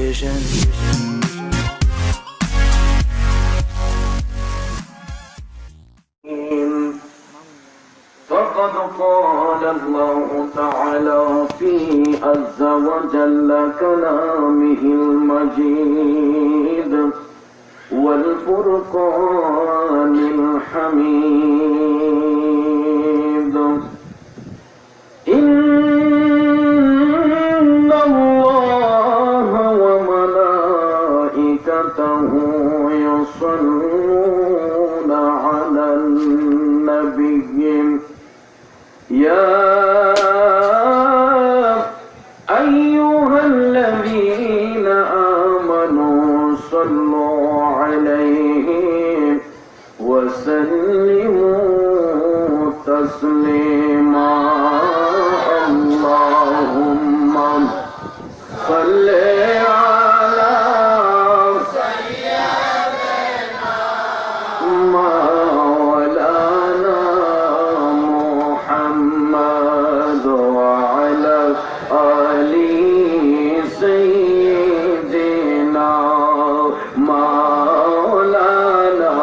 vision. فقد قال الله تعالى في عز وجل كلامه المجيد والفرقان الحميد إن الله وملائكته يصلون على النبي يا أيها الذين آمنوا صلوا عليه وسلموا تسليما اللهم صل على سيدنا مولانا محمد وعلى آل سيدنا مولانا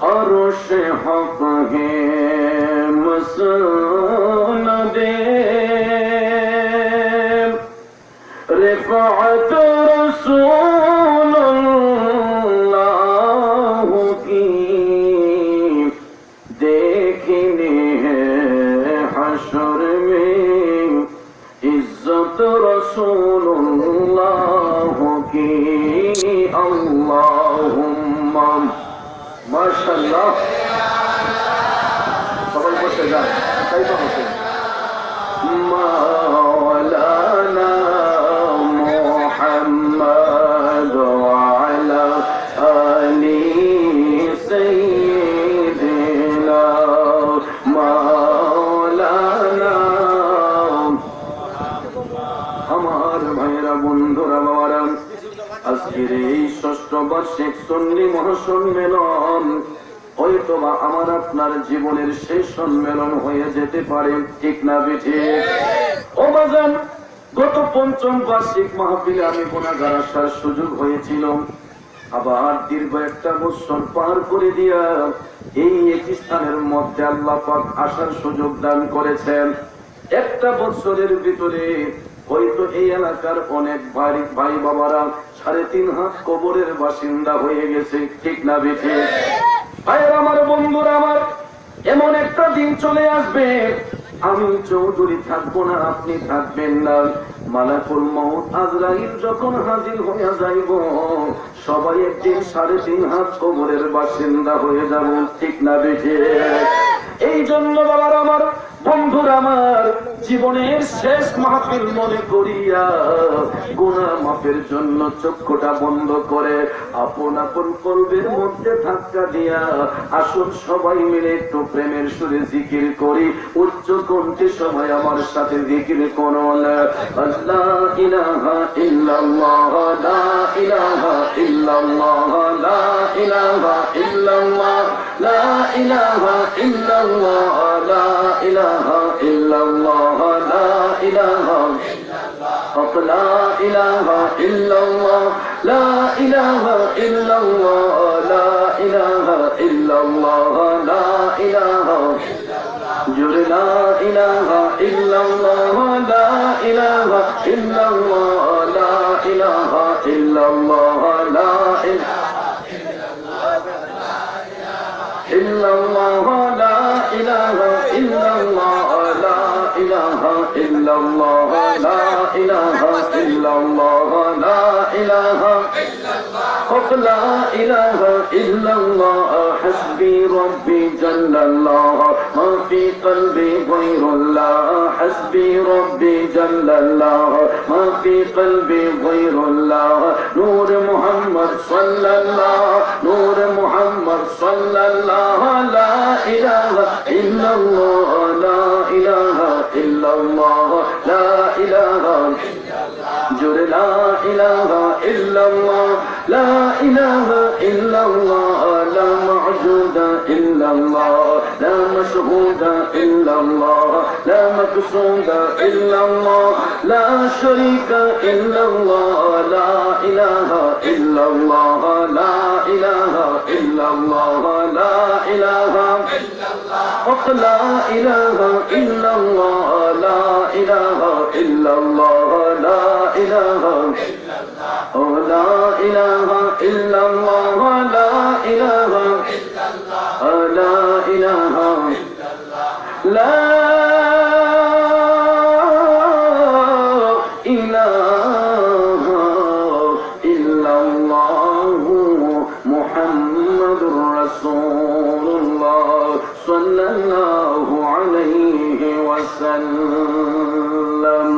عرش حق ہے مسند رفعت رسول اللہ کی دیکھنی ہے حشر میں عزت رسول اللہ کی اللہم মাশাআল্লাহ সবাই বসে যান তাইবা বসে মাওলানা মুহাম্মদ ওয়া আলা আলি সাইয়্যিদিনা মাওলানা আমার ভাইরা বন্ধুরা বাবারা আজকের এই ষষ্ঠ বার্ষিক সুন্নি মহাসম্মেলন হয়তোবা আমার আপনার জীবনের শেষ সম্মেলন হয়ে যেতে পারে, ঠিক না বেঠিক? ও বাজান, গত পঞ্চম বার্ষিক মাহফিলে আমি গুনাহগার আসার সুযোগ হয়েছিল, আবার দীর্ঘ একটা বছর পার করে দিয়া এই একই স্থানের মধ্যে আল্লাহ পাক আসার সুযোগ দান করেছেন। একটা বছরের ভিতরে হয়তো এই এলাকার অনেক ভাই বাবারা 3.5 হাত কবরের বাসিন্দা হয়ে গেছে, ঠিক না বেঠিক? ভাইয়ের আমার, বন্ধুরা আমার, এমন একটা দিন চলে আসবে আমি চৌধুরী থাকবো না, আপনি থাকবেন না। মালাকুল মউত আজরাইল যখন হাজির হয়ে যাইব, সবাই একদিন 3.5 হাত কবরের বাসিন্দা হয়ে যাব, ঠিক না বেঠিক? এই জন্য বাবার আমার, বন্ধুরা আমার, জীবনের শেষ মাহফিল মনে করিয়া গুনাহ মাফের জন্য চক্ষুটা বন্ধ করে আপন আপন কলবের মধ্যে ধাক্কা দিয়া আসুন সবাই মিলে একটু প্রেমের সুরে জিকির করি। উচ্চ কণ্ঠে সবাই আমার সাথে জিকির করুন। আল্লাহ ইলাহা ইল্লাল্লাহ, লা ইলাহা ইল্লাল্লাহ, লা ইলাহা ইল্লাল্লাহ, লা ইলাহা ইল্লাল্লাহ, লা ইলাহা ইল্লাল্লাহ, লা ইলাহা ইল্লাল্লাহ, লা ইলাহা ইল্লাল্লাহ, লা ইলাহা ইল্লাল্লাহ, লা ইলাহা ইল্লাল্লাহ, লা ইলাহা জোরে লা ইলাহা ইল্লাল্লাহ, লা ইলাহা ইল্লাল্লাহ, লা ইলাহা ইল্লাল্লাহ, লা ইলাহা ইল্লাল্লাহ, লা ইলাহা ইল্লাল্লাহ, লা ইলাহা ইল্লাল্লাহ, লা ইলাহা ইল্লাল্লাহ, লা ইলাহা لا إله إلا الله حسبي ربي جل الله ما في قلبي غير الله حسبي ربي جل الله ما في قلبي غير الله نور محمد صلى الله نور محمد صلى الله لا إله إلا الله لا إله إلا الله لا إله جر لا إله إلا الله لا إله إلا الله لا معبود إلا الله لا مشهود إلا الله لا مقصود إلا الله لا شريك إلا الله لا إله إلا الله لا إله إلا الله لا إله إلا الله لا إله إلا الله لا إله إلا الله لا إله إلا الله لا إله إلا الله لا إله إلا الله لا إله إلا الله لا إله إلا الله محمد رسول الله صلى الله عليه وسلم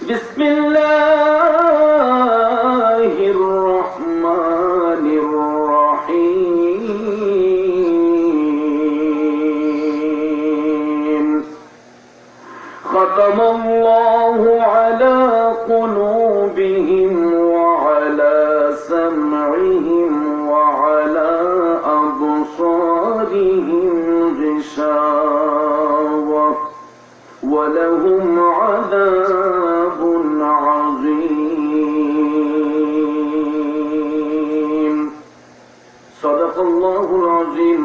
بسم الله الرحمن الرحيم ختم الله على قلوبهم وعلى سمعهم وعلى أبصارهم غشاوة ولهم عذاب عظيم صدق الله العظيم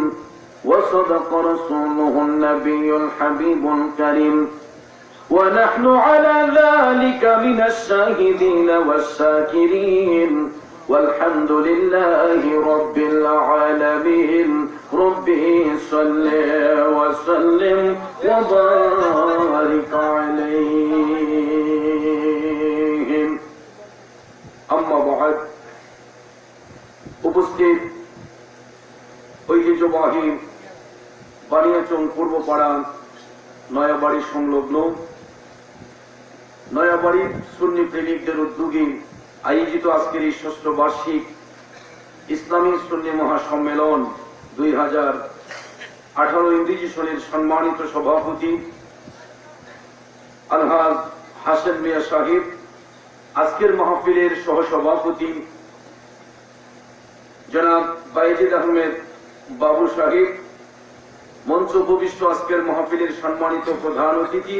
وصدق رسوله النبي الحبيب الكريم ونحن على ذلك من الشاهدين والشاكرين والحمد لله رب العالمين ربه صل وسلم وبارك عليه أما بعد উপস্থিত ঐতিহ্যবাহী বানিয়াচং পূর্বপাড়া নয়াবাড়ি সংলগ্ন নয়াবাড়ির সুন্নি প্রেমিকদের উদ্যোগে আয়োজিত আজকের এই ষষ্ঠ বার্ষিক ইসলামী সুন্নি মহাসম্মেলন 2018 ইংরেজি সনের সম্মানিত সভাপতি আলহাজ হাসেন মিয়া সাহেব, আজকের মাহফিলের সহসভাপতি জনাব বাইজিদ আহমেদ বাবু সাহেব, মঞ্চ উপবিষ্ট আজকের মাহফিলের সম্মানিত প্রধান অতিথি,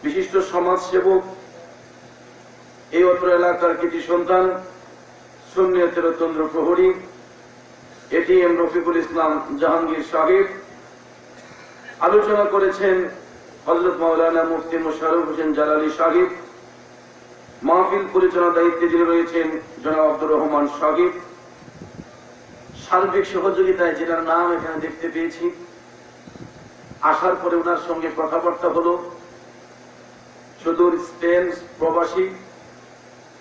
বিশিষ্ট সমাজসেবক, এই অত্র এলাকার কৃতি সন্তান সুন্নিয়তের তন্দ্র প্রহরী এটিএম রফিকুল ইসলাম জাহাঙ্গীর সাহেব। আলোচনা করেছেন হযরত মাওলানা মুফতি মোশাররফ হোসেন জালালী সাহেব। মাহফিল পরিচালনার দায়িত্বে যিনি রয়েছেন জনাব আব্দুর রহমান সাহেব। সার্বিক সহযোগিতায় যেটার নাম এখানে দেখতে পেয়েছি, আসার পরে ওনার সঙ্গে কথাবার্তা হলো সুদূর স্পেন প্রবাসী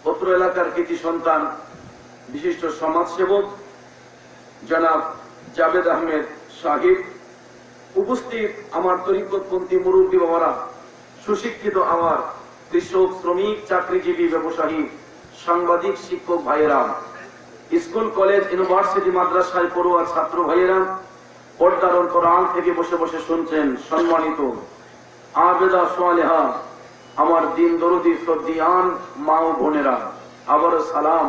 অত্র এলাকার কৃতি সন্তান বিশিষ্ট সমাজসেবক জনাব জাভেদ আহমেদ সাহেব। উপস্থিত আমার তরিকতপন্থী মুরব্বী বাবারা, সুশিক্ষিত আমার কৃষক, শ্রমিক, চাকরিজীবী, ব্যবসায়ী, সাংবাদিক, শিক্ষক ভাইয়েরা, স্কুল, কলেজ, ইউনিভার্সিটি, মাদ্রাসায় পড়ুয়া ছাত্র ভাইয়েরা, পর্দার অন্তরাল থেকে বসে বসে শুনছেন সম্মানিত আবেদা সোয়ালেহা আমার দিন দরদি শ্রদ্ধিয়ান মা ও বোনেরা, আবার সালাম,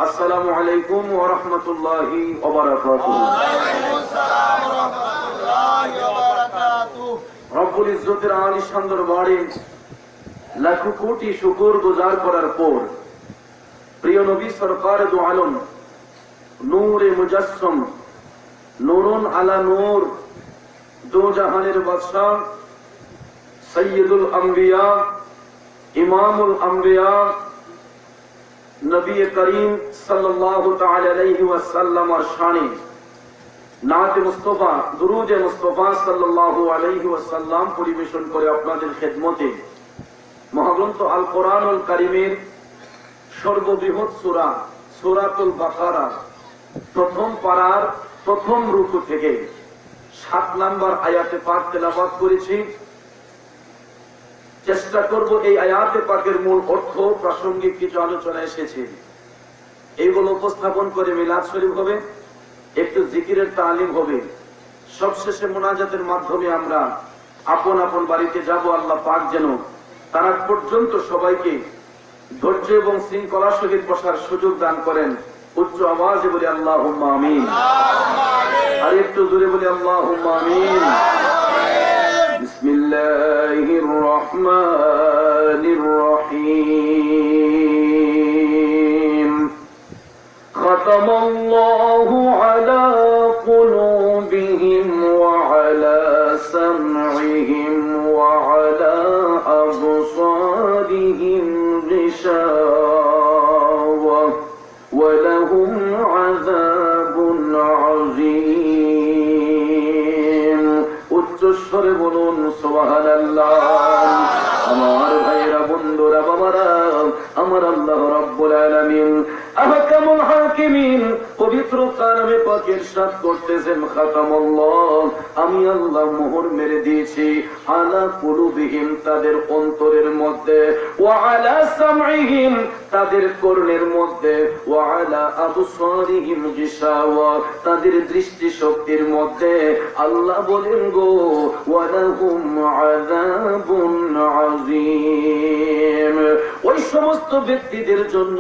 আসসালামু আলাইকুম ওয়া রাহমাতুল্লাহি ওয়া বারাকাতুহু। রব্বুল ইজ্জতের আলিশান দরবারে লাখো কোটি শুকর গুজার করার পর প্রিয় নবী সরকার দু আলম নূরে মুজাসসম নূরুন আলা নূর দো জাহানের বাদশাহ সৈয়দুল আম্বিয়া ইমামুল আম্বিয়া নবী করিম সাল্লাল্লাহু তাআলা আলাইহি ওয়াসাল্লামের শানে নাতে মুস্তাফা দুরুদে মুস্তাফা সাল্লাল্লাহু আলাইহি ওয়াসাল্লাম পরিবেশন করে আপনাদের খেদমতে মহাগ্রন্থ আল কোরআনুল কারীমের সর্ববৃহৎ সূরা সূরাতুল বাকারা প্রথম পারার প্রথম রুকু থেকে 7 নম্বর আয়াতে পাক তেলাওয়াত করেছি। চেষ্টা করব এই আয়াতে পাকের মূল অর্থ প্রাসঙ্গিক কিছু আলোচনা এসেছে এইগুলো উপস্থাপন করে মিলাদ শরীফ হবে, একটু জিকিরের তালিম হবে, সবশেষে মুনাজাতের মাধ্যমে আমরা আপন আপন বাড়িতে যাব। আল্লাহ পাক যেন তার আগ পর্যন্ত সবাইকে ধৈর্য এবং শৃঙ্খলার সহিত বসার সুযোগ দান করেন। উচ্চ আওয়াজে বলি আল্লাহুম্মা আমিন। আর একটু জোরে বলি আল্লাহুম্মা আমিন। বিসমিল্লাহির রহমানির রহিম। খাতামাল্লাহু আলা কুলুবিহিম ওয়া আলা সাম'ইহিম ওয়া আলা আবসারিহিম গিশাওয়া ওয়া লাহুম আযাবুন আযীম। উচ্চস্বরে বলুন সুবহানাল্লাহ। আমার ভাইরা, বন্ধুরা, বাবারা, আমার আল্লাহ রাব্বুল আলামিন আহকামুল হাকিমিন পবিত্র কালামে পাক ইরশাদ করতেছেন, খাতামাল্লাহ, আমি আল্লাহ মোহর মেরে দিয়েছি, আলা কুলুবিহিম, তাদের অন্তরের মধ্যে, ওয়া আলা সামঈহিম, তাদের কর্ণের মধ্যে, ওয়া আলা আবসারিহিম গিশাওয়া, তাদের দৃষ্টি শক্তির মধ্যে। আল্লাহ বলেন গো, ওয়া লাহুম আযাবুন আযীম, ওই সমস্ত ব্যক্তিদের জন্য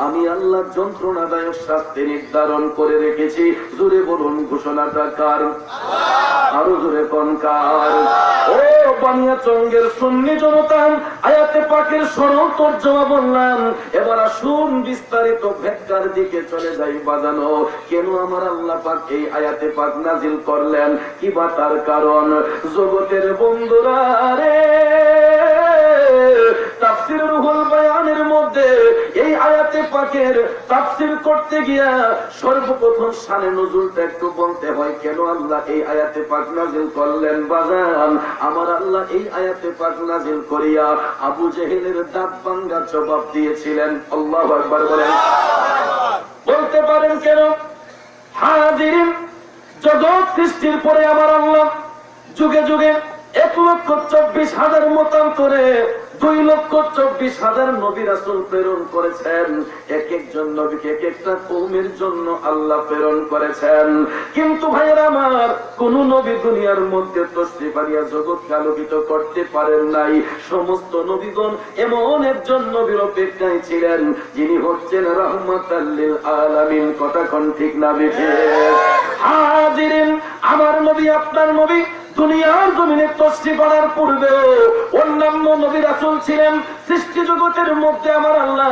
আমি আল্লাহ যন্ত্রণাদায়ক শাস্তি নির্ধারণ করে রেখেছি। জোরে বলুন, ঘোষণাটা কার? আরো জোরে কোন কার? ও বানিয়াচঙ্গের সুন্নি জনতা, আয়াতে পাকের সরল তরজমা বললাম, এবার আসুন বিস্তারিত ব্যাখ্যার দিকে চলে যাই বাজানো। কেন আমার আল্লাহ পাক এই আয়াতে পাক নাজিল করলেন, কি বা তার কারণ? জগতের বন্ধুরা রে, তাফসীর রুহুল বায়ানের মধ্যে এই আয়াতে পাকের তাফসীর করতে গিয়া সর্বপ্রথম শানে নজুলটা একটু বলতে হয়। কেন আল্লাহ এই আয়াতে পাক নাজিল করলেন বাজান? আমার আল্লাহ এই আয়াতে পাক নাজিল করিয়া আবু জেহেলের দাঁত ভাঙ্গা জবাব দিয়েছিলেন। আল্লাহু আকবার বলেন। বলতে পারেন কেন? হাজিরিন, জগৎ সৃষ্টির পরে আমার আল্লাহ যুগে যুগে 1,24,000 মতান্তরে 2,24,000 নবী রাসূল প্রেরণ করেছেন। এক একজন নবীকে এক একটা কওমের জন্য আল্লাহ প্রেরণ করেছেন। কিন্তু ভাইয়েরা আমার, কোন নবী দুনিয়ার মধ্যে তশরিফ আনিয়া জগৎকে আলোকিত করতে পারেন নাই। সমস্ত নবীগণ এমন একজন নবীর অপেক্ষায় ছিলেন, যিনি হচ্ছেন রাহমাতাল লিল আলামিন। কথা কোন ঠিক না বেঠে? হাজিরিন, আমার নবী, আপনার নবী দুনিয়ার জমিনে তশরিফ আনার পূর্বে অন্যান্য নবী রাসূল ছিলেন। সৃষ্টি জগতের মধ্যে আমার আল্লাহ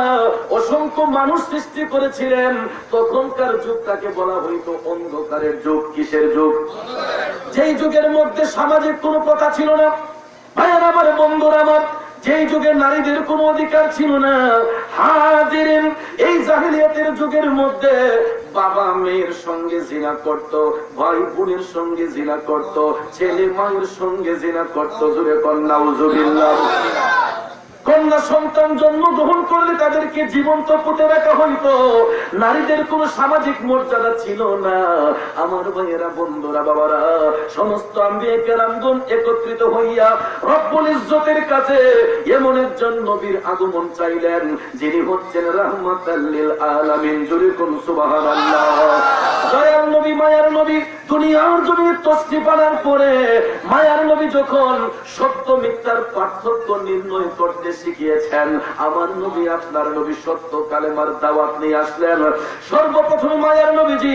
অসংখ্য মানুষ সৃষ্টি করেছিলেন। তখনকার যুগটাকে বলা হইতো অন্ধকারের যুগ। কিসের যুগ? যেই যুগের মধ্যে সামাজিক কোনো কথা ছিল না। ভাইয়ার আমার, বন্ধুরা আমার, যেই যুগে নারীদের কোনো অধিকার ছিল না। হাজিরিন, এই জাহেলিয়াতের যুগের মধ্যে বাবা মেয়ের সঙ্গে জিনা করত, ভাই বোনের সঙ্গে জিনা করত, ছেলে মায়ের সঙ্গে জিনা করত। জোরে কন্যা উযুবিল্লাহ। কন্যা সন্তান জন্মগ্রহণ করলে তাদেরকে জীবন্ত পুঁতে রাখা হইতো। নারীদের কোন সামাজিক মর্যাদা ছিল না। আমার ভাইয়েরা, বন্ধুরা, বাবারা, সমস্ত আম্বিয়া কেরামগণ একত্রিত হইয়া রব্বুল ইজ্জতের কাছে এমন একজন নবীর আগমন চাইলেন, যিনি হচ্ছেন রাহমাতাল লিল আলামিন। জোরে কোন সুবহানাল্লাহ। দয়ার নবী, মায়ার নবী দুনিয়ার জমিনে তশরিফ আনার পরে মায়ার নবী যখন সত্য মিথ্যার পার্থক্য নির্ণয় করতে শিখিয়েছেন, আমার নবী, আপনার নবী সত্য কালেমার দাওয়াত নিয়ে আসলেন। সর্বপ্রথম মায়ার নবীজি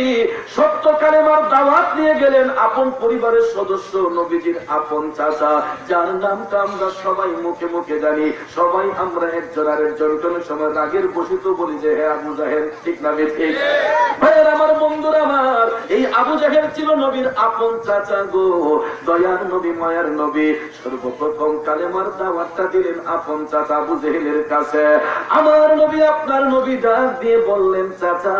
সত্য কালেমার দাওয়াত নিয়ে গেলেন আপন পরিবারের সদস্য, নবীজির আপন চাচা, যার নামটা আমরা সবাই মুখে মুখে জানি। সবাই আমরা একজন আরেকজন কোন সময় রাগের বশিত বলি যে হে আবু জাহেল। ঠিক না ঠিক? ভাইয়ের আমার, বন্ধুরা আমার, এই আবু জাহেল ছিল নবীর আপন চাচা গো। দয়ার নবী, মায়ার নবী সর্বপ্রথম কালেমার দাওয়াতটা দিলেন আপন চাচা আবু জেহেলের কাছে। আমার নবী, আপনার নবী ডাক দিয়ে বললেন, চাচা,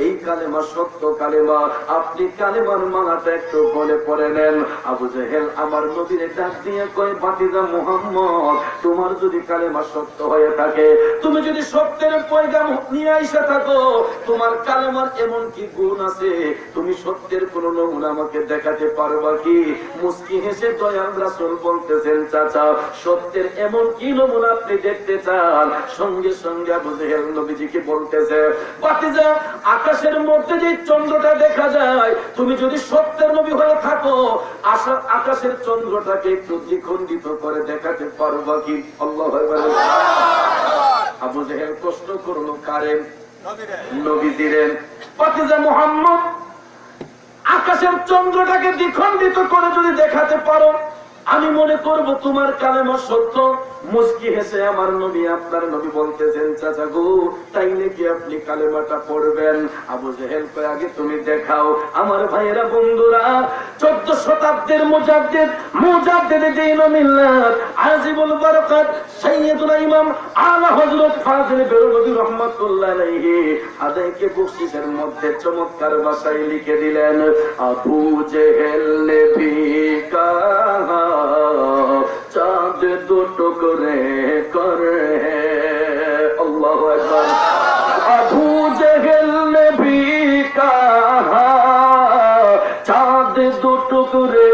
এই কালেমা সত্য কালেমা, আপনি কালেমার মালাটা একটু বলে পড়ে নেন। আবু জেহেল আমার নবীর ডাক দিয়ে কয়, ভাতিজা মুহাম্মদ, তোমার যদি কালেমা সত্য হয়ে থাকে, তুমি যদি সত্যের পয়গাম নিয়ে আইসা থাকো, তোমার কালেমার এমন কি গুণ আছে, তুমি সত্যের কোন নমুনা আমাকে দেখাতে পারবা কি? মুস্কি হেসে দয়াল রাসূল বলতেছেন, চাচা, সত্যের এমন কি নমুনা আপনি দেখতে চান? সঙ্গে সঙ্গে আবু জেহেল নবীজিকে বলতেছে, ভাতিজা, আকাশের মধ্যে যে চন্দ্রটা দেখা যায়, তুমি যদি সত্যের নবী হয়ে থাকো, আকাশের চন্দ্রটাকে একটু দ্বিখণ্ডিত করে দেখাতে পারবা কি? আল্লাহু আকবার। আবু জেহেল প্রশ্ন করলো, কারেন? নবীজির। ভাতিজা মুহাম্মদ, আকাশের চন্দ্রটাকে দ্বিখণ্ডিত করে যদি দেখাতে পারো, আমি মনে করব তোমার কালেমা সত্য। মুস্কি হেসে আমার নবী, আপনার নবী বলতেছেন, চাচা গো, তাই নাকি আপনি কালেমাটা পড়বেন? আবু জেহেল কয়, আগে তুমি দেখাও। আমার ভাইয়েরা, বন্ধুরা, 14 শতাব্দীর মুজাদ্দিদ দ্বীন ও মিল্লাত আজিবুল বারাকাত সাইয়্যিদুল ইমাম আলা হযরত ফাজিল বেরলভী রাহমাতুল্লাহ আলাইহি আদাইকে বকশিসের মধ্যে চমৎকার ভাষায় লিখে দিলেন, আবু জেহেল ने भी कहा चाँद दो टुकड़े कर है। अल्लाहु अकबर। अबू जहल ने भी कहा चाँद दो टुकड़े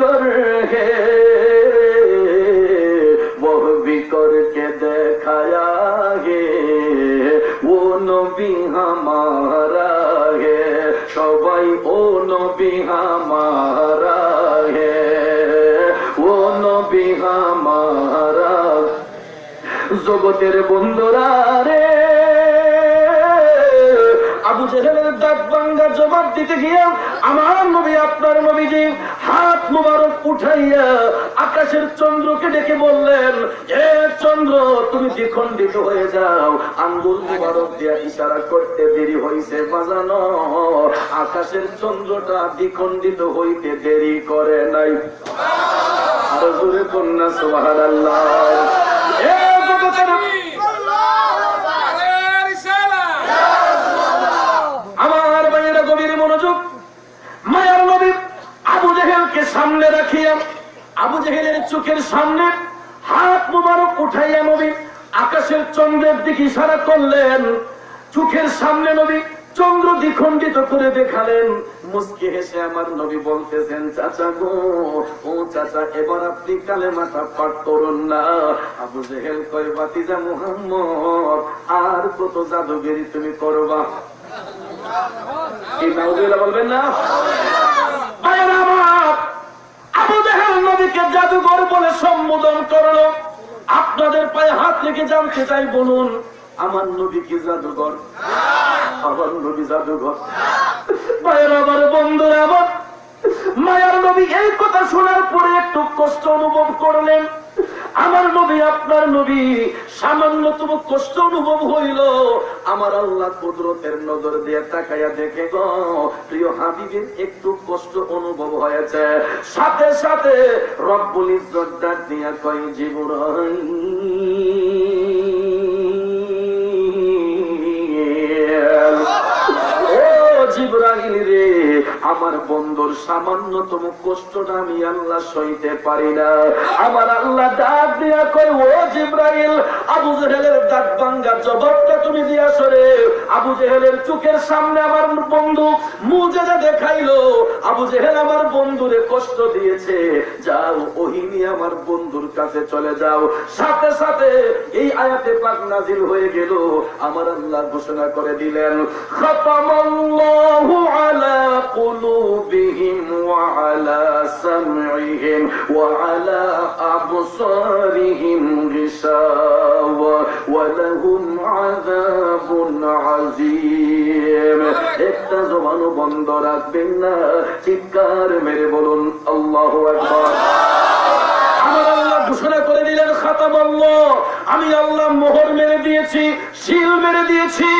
कर है, वो भी करके दिखाया है, वो नबी हमारा है, সবাই ও নবী হামারা হে, ও নবী হামারা। জগতের বন্ধুরা রে, আবু জেহেলের দাঁত ভাঙ্গা জবাব দিতে গিয়া আমার নবী, আপনার নবীজি হাত মুবারক উঠাইয়া আকাশের চন্দ্রকে ডেকে বললেন, হে চন্দ্র, তুমি দ্বিখণ্ডিত হয়ে যাও। আঙ্গুল মুবারক দিয়া ইশারা করতে দেরি হইছে বাজানো, আকাশের চন্দ্রটা দ্বিখণ্ডিত হইতে দেরি করে নাই। আরো জোরে কন্যা সুবহানাল্লাহ। এ জগতের আমার ভাইয়েরা, গভীর মনোযোগ। মায়ার নবী আবু জেহেলকে সামনে রাখিয়া, আবু জেহেলের চোখের সামনে হাত মুবারক উঠাইয়া নবী আকাশের চন্দ্রের দিকে ইশারা করলেন। চোখের সামনে নবী চন্দ্র দ্বিখণ্ডিত করে দেখালেন। মুস্কি হেসে আমার নবী বলতেছেন, চাচা গো, ও চাচা, এবার আপনি কালেমাটা পাঠ করুন না। আবু জেহেল কয়, ভাতিজা মুহাম্মদ, আর কত জাদুগিরি তুমি করবা? কি নাউজুবিল্লাহ বলবেন না? আবু জেহেল নবীকে জাদুঘর বলে সম্বোধন করলো। আপনাদের পায়ে হাত রেখে জানতে চাই, বলুন, আমার নবী কি জাদুঘর? আমার নবী জাদুঘর? ভাইয়ের আমার, বন্ধুরা আমার, মায়ার নবী এই কথা শোনার পরে একটু কষ্ট অনুভব করলেন। আমার নবী, আপনার নবী সামান্যতম কষ্ট অনুভব হইল। আমার আল্লাহ কুদরতের নজর দিয়ে তাকাইয়া দেখে গো, প্রিয় হাবিবের একটু কষ্ট অনুভব হয়েছে। সাথে সাথে রব্বুল ইজ্জত ডাক দিয়া কয়, জিবরাইল, জিবরাইল রে, আমার বন্ধুর সামান্যতম কষ্টটা আমি আল্লাহ সইতে পারি না। আমার আল্লাহ ডাক দিয়া কই, ও জিবরাইল, আবু জেহেলের দাঁত ভাঙ্গা জবাবটা তুমি দিয়া সরে। আবু জেহেলের চোখের সামনে আমার বন্ধু মুজিজা দেখাইলো। আবু জেহেল আমার বন্ধুরে কষ্ট দিয়েছে, যাও ওহী নিয়ে আমার বন্ধুর কাছে চলে যাও। সাথে সাথে এই আয়াতে পাক নাজিল হয়ে গেল। আমার আল্লাহ ঘোষণা করে দিলেন, খাতামাল্লাহু আলা কুলুবিহিম ওয়া আলা সামইহিম ওয়া আলা আবসারিহিম গিশাওয়া ওয়া লাহুম আযাবুন আযীম। একটা জবানও বন্ধ রাখবেন না, চিৎকার মেরে বলুন আল্লাহু আকবার। আমার আল্লাহ ঘোষণা করে দিলেন, খাতামাল্লাহ, আমি আল্লাহ মোহর মেরে দিয়েছি, সিল মেরে দিয়েছি,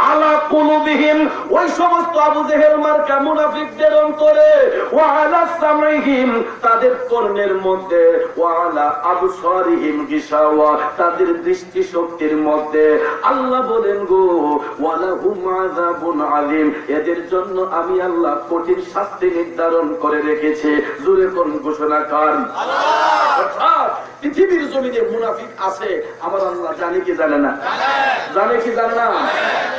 আলা কুলুবিহিম, ওই সমস্ত আবু জেহেল মার্কা মুনাফিকদের অন্তরে, ওয়া আলা সামইহিম, তাদের কর্ণের মধ্যে, ওয়া আলা আবসারিহিম গিশাওয়া, তাদের দৃষ্টি শক্তির মধ্যে। আল্লাহ বলেন গো, ওয়া লাহুম আযাবুন আযীম, এদের জন্য আমি আল্লাহ কঠিন শাস্তি নির্ধারণ করে রেখেছি। জোরে কোন ঘোষণা কর। অর্থাৎ পৃথিবীর জমিনে মুনাফিক আছে, আমার আল্লাহ জানে কি জানে না? জানে কি জানে না?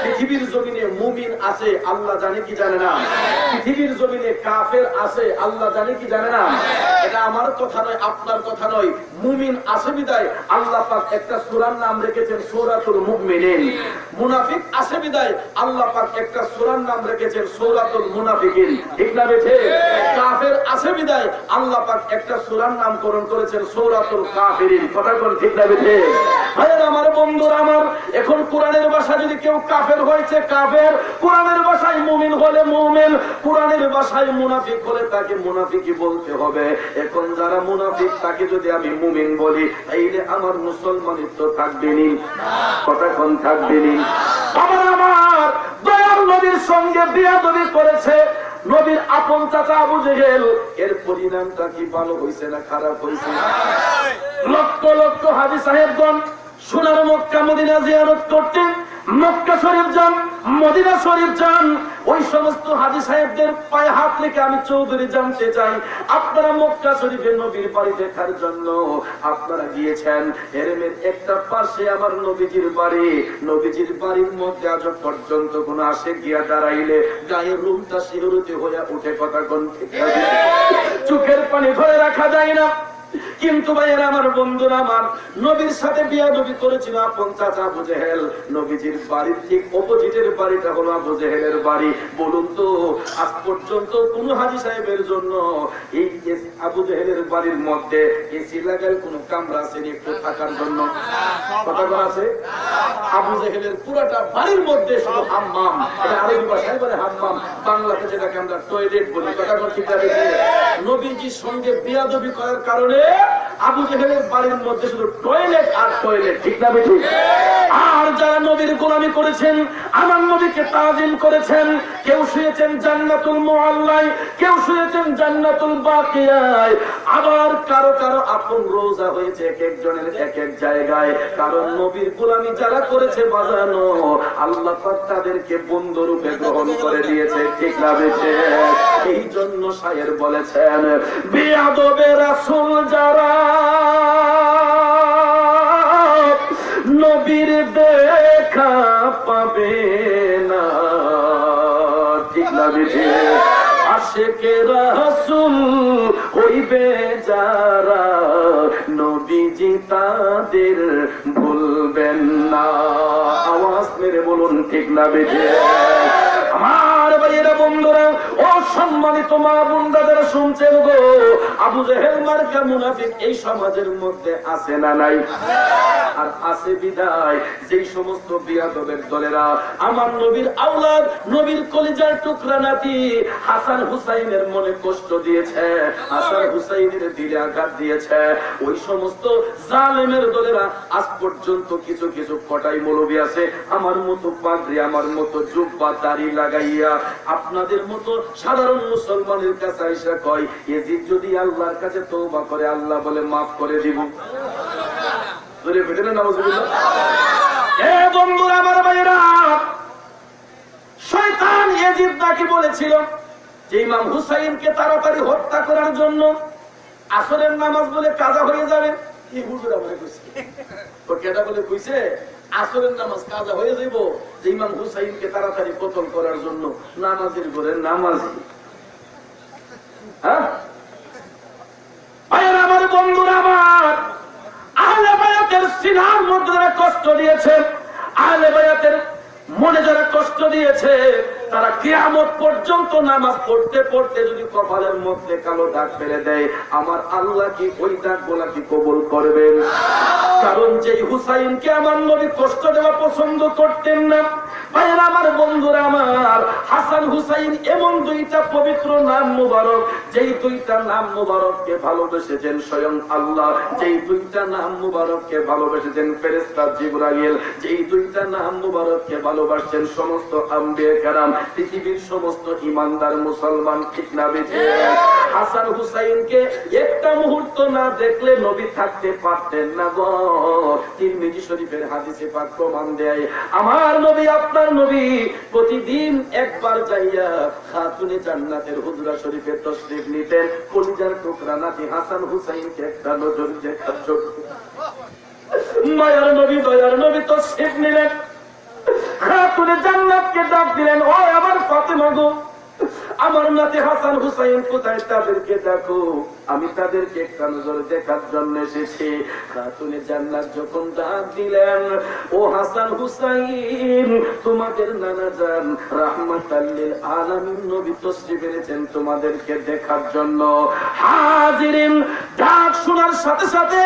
পৃথিবীর জমিনে মুমিন আছে, আল্লাহ জানে কি জানে না? পৃথিবীর জমিনে কাফের আছে, আল্লাহ জানে কি জানে না? এটা আমার কথা নয়, আপনার কথা নয়। মুমিন আছে বিদায় আল্লাহ পাক একটা সূরার নাম রেখেছেন সূরাতুল মুমিনিন। মুনাফিক আছে বিদায় আল্লাহ পাক একটা সূরার নাম রেখেছেন সূরাতুল মুনাফিকিন। ঠিক না বেঠে? কাফের আছে বিদায় আল্লাহ পাক একটা সূরার নামকরণ করেছেন সূরাতুল কাফিরিন। কথা কোন ঠিক না বেঠে? ভাইয়ের আমার, বন্ধুরা আমার, এখন কোরআনের ভাষা যদি কেউ কাফের হয়েছে কাফের, কোরআনের ভাষায় মুমিন হলে মুমিন, কোরআনের ভাষায় মুনাফিক হলে তাকে মুনাফিকই বলতে হবে। এখন যারা মুনাফিক তাকে যদি আমি মুমিন বলি, তাইলে আমার মুসলমানিত্ব থাকবে নি, কতক্ষণ থাকবে নি? আমার দয়াল নবীর সঙ্গে বিয়াদবি করেছে নবীর আপন চাচা আবু জেহেল, এর পরিণামটা কি ভালো হয়েছে না খারাপ হয়েছে? লক্ষ লক্ষ হাজী সাহেবগণ সোনার মক্কা মদিনা জিয়ারত করতে মক্কা শরীফ যান, মদিনা শরীফ যান। ওই সমস্ত হাজী সাহেবদের পায়ে হাত রেখে আমি চৌধুরী জানতে চাই, আপনারা মক্কা শরীফের নবীর বাড়ি দেখার জন্য আপনারা গিয়েছেন, এরমের একটা পাশে আমার নবীজির বাড়ি, নবীজির বাড়ির মধ্যে আজ পর্যন্ত কোন আসে গিয়া দাঁড়াইলে গায়ের রুমটা শিহরিত হইয়া উঠে, কথা কোন চোখের পানি ধরে রাখা যায় না। কিন্তু ভাইয়েরা আমার, বন্ধুরা আমার, নবীর সাথে বিয়াদবি করেছিল আপন চাচা আবু জেহেল। নবীজির বাড়ির ঠিক অপোজিটের বাড়িটা হলো আবু জেহেলের বাড়ি। বলুন তো, আজ পর্যন্ত কোন হাজী সাহেবের জন্য এই আবু জেহেলের বাড়ির মধ্যে এসি লাগার কোন কামরা আছে একটু থাকার জন্য? কথা বলা আছে? আবু জেহেলের পুরাটা বাড়ির মধ্যে শুধু হাম্মাম, এটা আরবি ভাষায় বলে হাম্মাম, বাংলাতে যেটাকে আমরা টয়লেট বলি। কথা বল ঠিক আছে? নবীজির সঙ্গে বিয়াদবি করার কারণে আবু জেহেলের বাড়ির মধ্যে শুধু টয়লেট আর টয়লেট, ঠিক না বেঠি? আর যারা নবীর গোলামি করেছেন, আমার নবীকে তাজিম করেছেন, কেউ শুয়েছেন জান্নাতুল মুআল্লায়, কেউ শুয়েছেন জান্নাতুল বাকিয়ায়, আবার কারো কারো আপন রোজা হয়েছে এক একজনের এক এক জায়গায়। কারণ নবীর গোলামি যারা করেছে বাজানো, আল্লাহ পাক তাদেরকে বন্ধু রূপে গ্রহণ করে দিয়েছে, ঠিক না বেঠি? এই জন্য শায়ের বলেছেন, বিয়াদবে রাসূল যারা নবীর দেখা পাবে না, ঠিক না বেঠি? আশিকে রাসূল হইবে যারা, নবীজি তাদের ভুলবেন না। আওয়াজ মেরে বলুন, ঠিক না বেঠি? আমার ভাইয়েরা, বন্ধুরা, ও সম্মানিত মা বোনরা যারা শুনছেন গো, আবু জেহেল মার্কা মুনাফিক এই সমাজের মধ্যে আছে না নাই? আর আছে বিদায় যেই সমস্ত বিয়াদবের দলেরা আমার নবীর আওলাদ, নবীর কলিজার টুকরা নাতি হাসান হুসাইনের মনে কষ্ট দিয়েছে, হাসান হুসাইনের দিলে আঘাত দিয়েছে, ওই সমস্ত জালেমের দলেরা আজ পর্যন্ত কিছু কিছু কটাই মৌলবী আছে আমার মতো পাগড়ি, আমার মতো জুব্বা দাড়ি লাগাইয়া আপনাদের মতো সাধারণ মুসলমানের কাছে আইসা কয়, ইয়াজিদ যদি আল্লাহর কাছে তওবা করে আল্লাহ বলে মাফ করে দিব। বন্ধুরা আমার, ভাইয়েরা, শয়তান ইয়াজিদ নাকি বলেছিল যে ইমাম হুসাইনকে তাড়াতাড়ি হত্যা করার জন্য আসরের নামাজ বলে কাজা হয়ে যাবে। কি হুজুর আমারে কইছে, তো কেডা বলে কইছে আসরের নামাজ কাজা হয়ে যাইব যে ইমাম হুসাইনকে তাড়াতাড়ি কতল করার জন্য নামাজের ঘরে নামাজি। হ্যাঁ ভাইয়েরা আমার, বন্ধুরা আমার, আহলে বায়াতের সিনার মধ্যে যারা কষ্ট দিয়েছে, আহলে বায়াতের মনে যারা কষ্ট দিয়েছে, তারা কিয়ামত পর্যন্ত নামাজ পড়তে পড়তে যদি কপালের মধ্যে কালো দাগ ফেলে দেয়, আমার আল্লাহ কি ওই দাগ গুলা কি কবুল করবেন? কারণ যেই হুসাইনকে আমার নবী কষ্ট দেওয়া পছন্দ করতেন না। ভাইয়েরা আমার, বন্ধুরা আমার, হাসান হুসাইন এমন দুইটা পবিত্র নাম মুবারক, যেই দুইটা নাম মুবারককে ভালোবেসেছেন স্বয়ং আল্লাহ, যেই দুইটা নাম মুবারককে ভালোবেসেছেন ফেরেশতা জিবরাইল, যেই দুইটা নাম মুবারককে ভালোবাসেন সমস্ত আম্বিয়া কেরাম, পৃথিবীর সমস্ত ইমানদার মুসলমান, ঠিক না বেঠি? হাসান হুসাইনকে একটা মুহূর্ত না দেখলে নবী থাকতে পারতেন না গো। তিরমিজি শরীফের হাদিসে পাক প্রমাণ দেয়, আমার নবী, আপনার নবী প্রতিদিন একবার যাইয়া খাতুনে জান্নাতের হুজরা শরীফে তশরিফ নিতেন, কলিজার টুকরা নাতি হাসান হুসাইনকে একটা নজর দেখার জন্য। মায়ার নবী, দয়ার নবী তশরিফ নিলেন, খাতুনে জান্নাতকে ডাক দিলেন, ও আমার ফাতেমা গো, আমার নাতি হাসান হুসাইন কোথায়, তাদেরকে দেখো। আমি তাদেরকে একটা নজর দেখার জন্য এসেছি। খাতুনে জান্নাত যখন ডাক দিলেন, ও হাসান হুসাইন, তোমাদের নানা জান রাহমাতাল লিল আলামিন নবী তশরিফ এনেছেন তোমাদেরকে দেখার জন্য। হাজিরিন, ডাক শোনার সাথে সাথে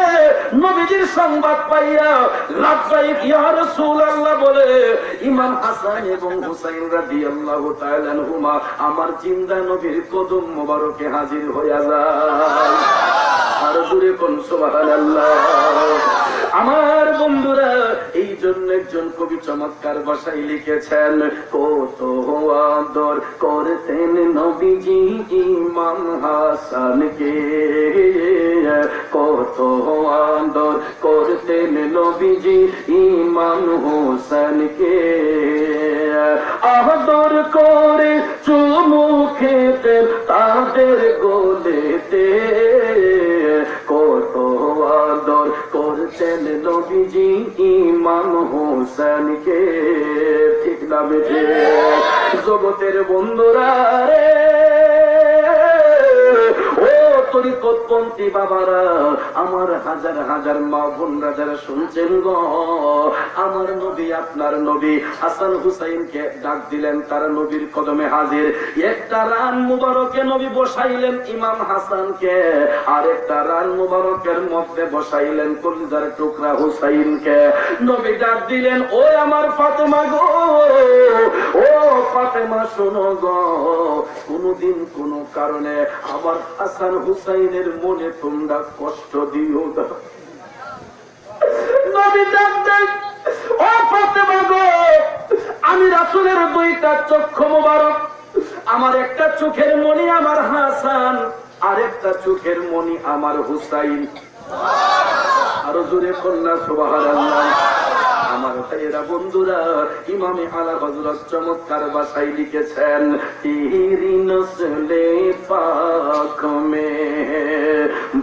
নবীজির সংবাদ পাইয়া লাব্বাইক ইয়া রাসূলুল্লাহ বলে ইমাম হাসান এবং হুসাইন রাদিয়াল্লাহু তাআলা আনহুমা আমার জিন্দা নবীর কদম মোবারকে হাজির হইয়া যায়। আর জোরে কোন সুবহানাল্লাহ। আমার বন্ধুরা, এই জন্য একজন কবি চমৎকার ভাষায় লিখেছেন, কত আদর করতেন নবীজি ইমাম হাসানকে, কত আদর করতেন নবীজি ইমাম হোসেনকে, আদর করে চুমু খেতেন তাদের গোলেতে, কত আদর করতেন নবীজি ইমাম হোসেনকে। ঠিক না বেঠে জগতের বন্ধুরা রে, ও তরিকতপন্থী বাবারা, আমার হাজার হাজার মা বোনরা যারা শুনছেন গো, আমার নবী আপনার নবী হাসান হুসাইনকে ডাক দিলেন, তারা নবীর কদমে হাজির। একটা রান মুবারকে নবী বসাইলেন ইমাম হাসানকে, আর একটা রান মুবারকের মধ্যে বসাইলেন কলিজার টুকরা হুসাইনকে। নবী ডাক দিলেন, ও আমার ফাতেমা গো, ও ফাতেমা শোনো গো, কোনদিন কোন কারণে আমার হাসান হুসাইনের মনে তোমরা কষ্ট দিও না। নবী ডাক দেন, ও ফাতেমা গো, আমি রাসূলের দুইটা চক্ষু মোবারক, আমার একটা চোখের মনি আমার হাসান, আর একটা চোখের মনি আমার হুসাইন। আরো জোরে কন্যা সুবহানাল্লাহ। আমার ভাইয়েরা বন্ধুরা, ইমামে আলা হযরত চমৎকার ভাষায় লিখেছেন, তেরি নসলে পাক মে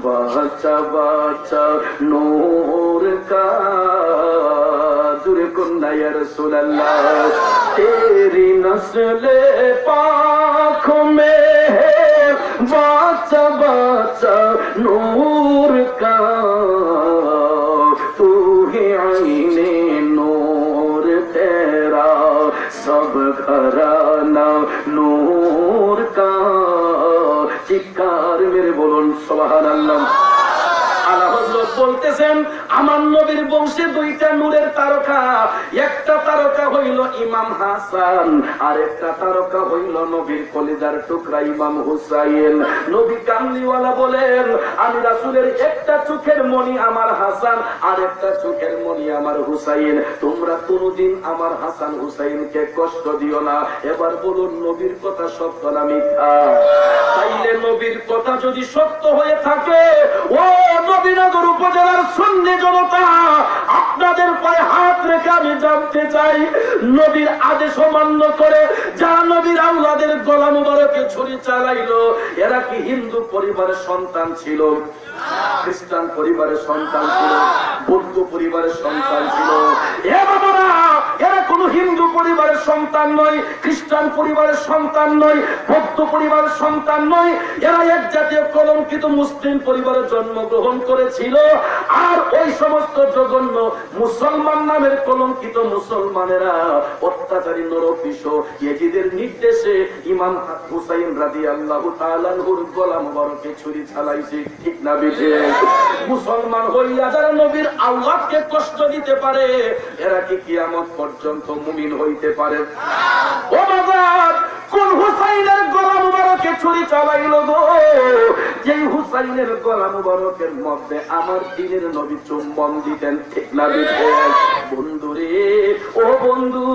বাচ্চা বাচ্চা নূর কা, জোরে কন্যা ইয়া রাসূলুল্লাহ, তেরি নসলে পাক মে বাচ্চা বাচ্চা নূর কা, তু হি আইনে नूर तेरा सब घराना नूर का। चिक्कार मेरे बोलुन सुबहानाल्लाह। আলা হযরত বলতেছেন, আমার নবীর বংশে দুইটা নূরের তারকা, একটা তারকা হইল ইমাম হাসান, আর একটা তারকা হইল নবীর কলিজার টুকরা ইমাম হুসাইন। নবী কামলিওয়ালা বলেন, আমি রাসূলের একটা চোখের মনি আমার হাসান, আর একটা চোখের মনি আমার হুসাইন। তোমরা কোনদিন আমার হাসান হুসাইনকে কষ্ট দিও না। এবার বলুন, নবীর কথা সত্য না মিথ্যা? তাইলে নবীর কথা যদি সত্য হয়ে থাকে, ও নবীনগর উপজেলার সুন্নি জনতা, আপনাদের পায়ে হাত রেখে আমি জানতে চাই, নবীর আদেশ অমান্য করে যারা নবীর আওলাদের গলা মুবারকে ছুরি চালাইলো, এরা কি হিন্দু পরিবারের সন্তান ছিল, খ্রিস্টান পরিবারের সন্তান ছিল, বৌদ্ধ পরিবারের সন্তান ছিল? এ বাবারা, এরা কোন হিন্দু পরিবারের সন্তান নয়, খ্রিস্টান পরিবারের সন্তান নয়, বৌদ্ধ পরিবারের সন্তান নয়। এরা এক জাতীয় কলঙ্কিত মুসলিম পরিবারে জন্মগ্রহণ করেছিল। আর ওই সমস্ত জঘন্য মুসলমান নামের কলঙ্কিত মুসলমানেরা অত্যাচারী নরপিশ ইয়েজিদের নির্দেশে ইমাম হুসাইন রাদিয়াল্লাহু তাআলা আনহুর গলা মুবারকে ছুরি চালাইছে। ঠিক না বিঠে? মুসলমান হইয়া যারা নবীর আওলাদকে কষ্ট দিতে পারে, এরা কি কিয়ামত পর্যন্ত মুমিন হইতে পারে? ও বাজার, কোন হুসাইনের গলা মুবারকে ছুরি চালাইল গো, যেই হুসাইনের গলা মুবারকের মধ্যে আমার দিনের নবী চুম্বন দিতেন। ঠিক না বিঠে? বন্ধুরে, ও বন্ধু,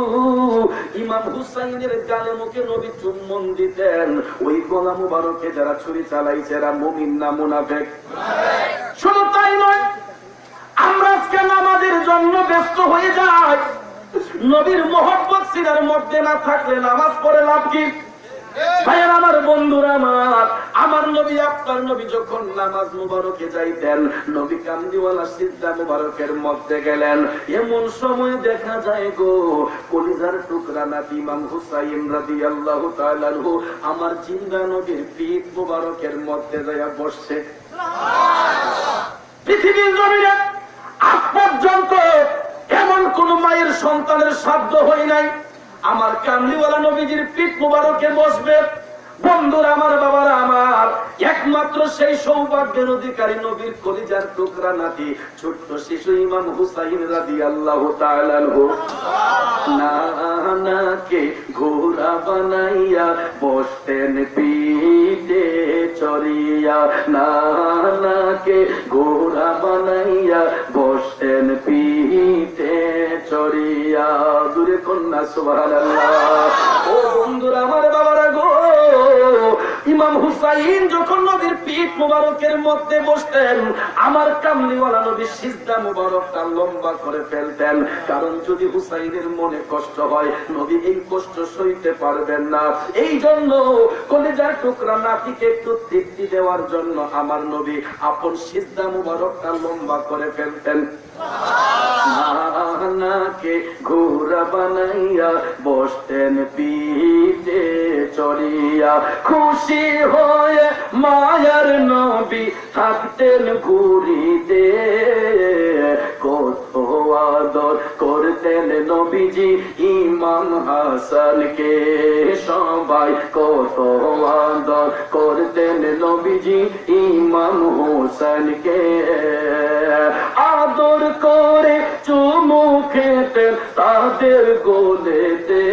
ইমাম হুসাইনের গালে মুখে নবী চুম্বন দিতেন। ওই গলা মুবারকে যারা ছুরি চালাইছে, এরা মুমিন না মুনাফিক? শুধু তাই নয়, আমরা আজকে নামাজের জন্য ব্যস্ত হয়ে যাই। নবীর মহব্বত সিনার মধ্যে না থাকলে নামাজ পড়ে লাভ কি? ভাইয়ের আমার, বন্ধুরা আমার নবী আপনার নবী যখন নামাজ মুবারকে যাইতেন, নবী কামদিওয়ালা সিজদা মুবারকের মধ্যে গেলেন, এমন সময় দেখা যায় গো কলিজার টুকরা নাতি ইমাম হুসাইন রাদিয়াল্লাহু তাআলা আনহু আমার জিন্দা নবীর পিঠ মুবারকের মধ্যে যায়া বসছে। পৃথিবীর জমিনে আজ পর্যন্ত এমন কোন মায়ের সন্তানের সাধ্য হয় নাই আমার কামলিওয়ালা নবীজির পিঠ মুবারকে বসবে। বন্ধুরা আমার, বাবারা আমার, একমাত্র সেই সৌভাগ্যের অধিকারী নবীর কলিজার টুকরা নাতি ছোট্ট শিশু ইমাম হুসাইন রাদিয়াল্লাহু তাআলা আনহু নানাকে ঘোড়া বানাইয়া বসতেন পিঠে চড়িয়া, নানাকে ঘোড়া বানাইয়া বসতেন পিঠে চড়িয়া। দূরে কন্যা সুবহানাল্লাহ। ও বন্ধুরা আমার, বাবারা গো, ইমাম হুসাইন যখন নবীর পিঠ মুবারকের মধ্যে বসতেন, আমার কামলিওয়ালা নবী সিজদা মুবারকটা লম্বা করে ফেলতেন, কারণ যদি হুসাইনের মনে কষ্ট হয় নবী এই কষ্ট সইতে পারবেন না। এই জন্য কলিজার টুকরা নাতিকে একটু তৃপ্তি দেওয়ার জন্য আমার নবী আপন সিজদা মুবারকটা লম্বা করে ফেলতেন। নানাকে ঘোড়া বানাইয়া বসতেন পিঠে চড়িয়া, খুশি হয়ে মায়ার নবী থাকতেন ঘুরিতে, কত আদর করতেন নবীজি ইমাম হাসানকে, সবাই কত আদর করতেন নবীজি ইমাম হোসেনকে, আদর করে চুমু খেতেন তাদের গোলেতে,